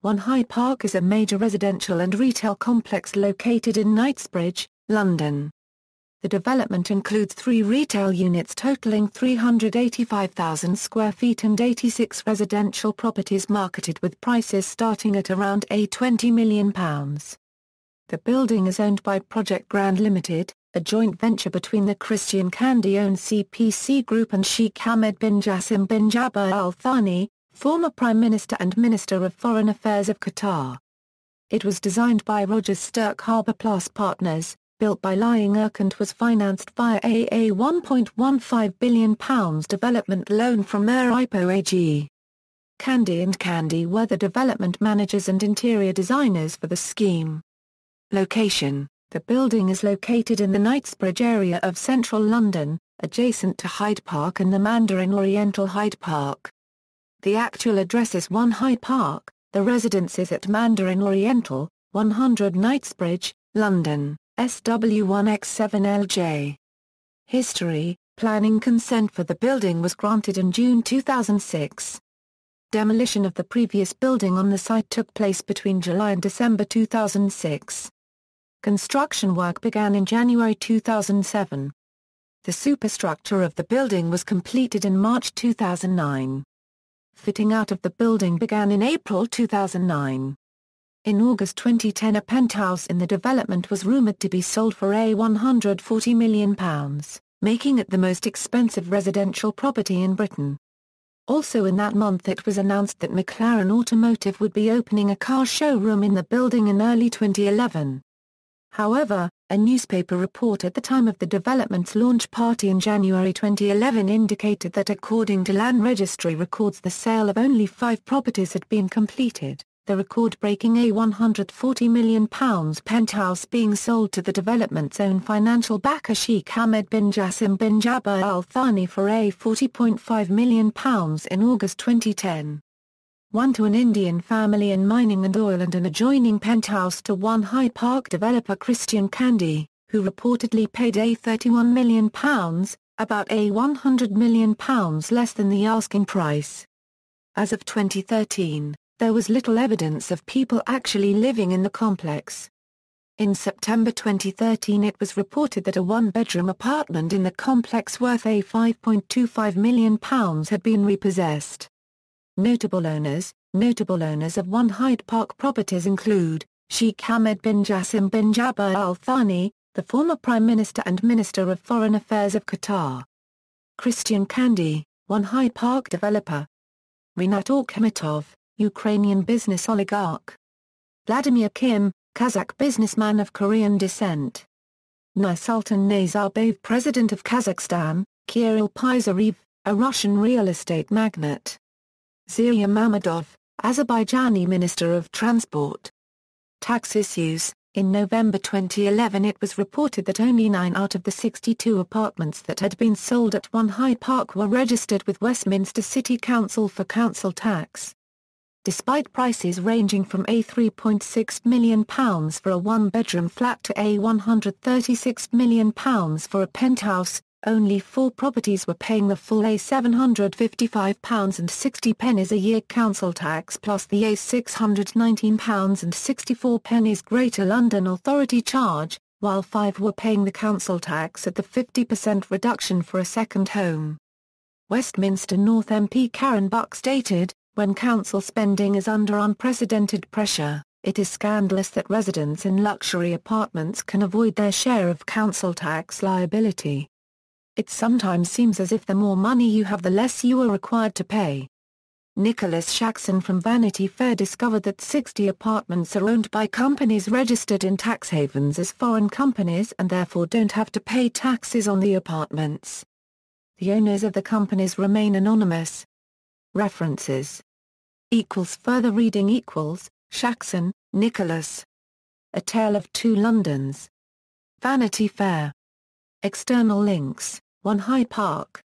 One Hyde Park is a major residential and retail complex located in Knightsbridge, London. The development includes 3 retail units totaling 385,000 square feet and 86 residential properties marketed with prices starting at around £20 million. The building is owned by Project Grande Limited, a joint venture between the Christian Kandi-owned CPC Group and Sheikh Hamad bin Jassim bin Jabir Al Thani, former Prime Minister and Minister of Foreign Affairs of Qatar. It was designed by Rogers Stirk Harbour Partners, built by Laing O'Rourke and was financed via a £1.15 billion development loan from Eurohypo AG. Kandi were the development managers and interior designers for the scheme. Location: the building is located in the Knightsbridge area of central London, adjacent to Hyde Park and the Mandarin Oriental Hyde Park. The actual address is 1 Hyde Park, the residence is at Mandarin Oriental, 100 Knightsbridge, London, SW1X7LJ. History: planning consent for the building was granted in June 2006. Demolition of the previous building on the site took place between July and December 2006. Construction work began in January 2007. The superstructure of the building was completed in March 2009. Fitting out of the building began in April 2009. In August 2010 a penthouse in the development was rumoured to be sold for £140 million, making it the most expensive residential property in Britain. Also in that month it was announced that McLaren Automotive would be opening a car showroom in the building in early 2011. However, a newspaper report at the time of the development's launch party in January 2011 indicated that according to land registry records the sale of only 5 properties had been completed, the record-breaking £140 million penthouse being sold to the development's own financial backer Sheikh Hamad bin Jassim bin Jabir Al Thani for £40.5 million in August 2010. One to an Indian family in mining and oil, and an adjoining penthouse to 1 Hyde Park developer Christian Kandi, who reportedly paid £31 million, about £100 million less than the asking price. As of 2013, there was little evidence of people actually living in the complex. In September 2013 it was reported that a 1-bedroom apartment in the complex worth £5.25 million had been repossessed. Notable owners of 1 Hyde Park properties include, Sheikh Hamad bin Jassim bin Jabir Al Thani, the former Prime Minister and Minister of Foreign Affairs of Qatar. Christian Kandi, 1 Hyde Park developer. Rinat Akhmetov, Ukrainian business oligarch. Vladimir Kim, Kazakh businessman of Korean descent. Nursultan Nazarbayev, President of Kazakhstan. Kirill Pisarev, a Russian real estate magnate. Ziya Mamadov, Azerbaijani Minister of Transport. Tax issues: in November 2011 it was reported that only 9 out of the 62 apartments that had been sold at 1 Hyde Park were registered with Westminster City Council for council tax. Despite prices ranging from £3.6 million for a 1-bedroom flat to £136 million for a penthouse, only 4 properties were paying the full £755.60 a year council tax plus the £619.64 Greater London Authority charge, while 5 were paying the council tax at the 50% reduction for a second home. Westminster North MP Karen Buck stated, "When council spending is under unprecedented pressure, it is scandalous that residents in luxury apartments can avoid their share of council tax liability. It sometimes seems as if the more money you have the less you are required to pay." Nicholas Shaxson from Vanity Fair discovered that 60 apartments are owned by companies registered in tax havens as foreign companies and therefore don't have to pay taxes on the apartments. The owners of the companies remain anonymous. References. Further reading Shaxson, Nicholas. A Tale of Two Londons. Vanity Fair. External links: 1 Hyde Park,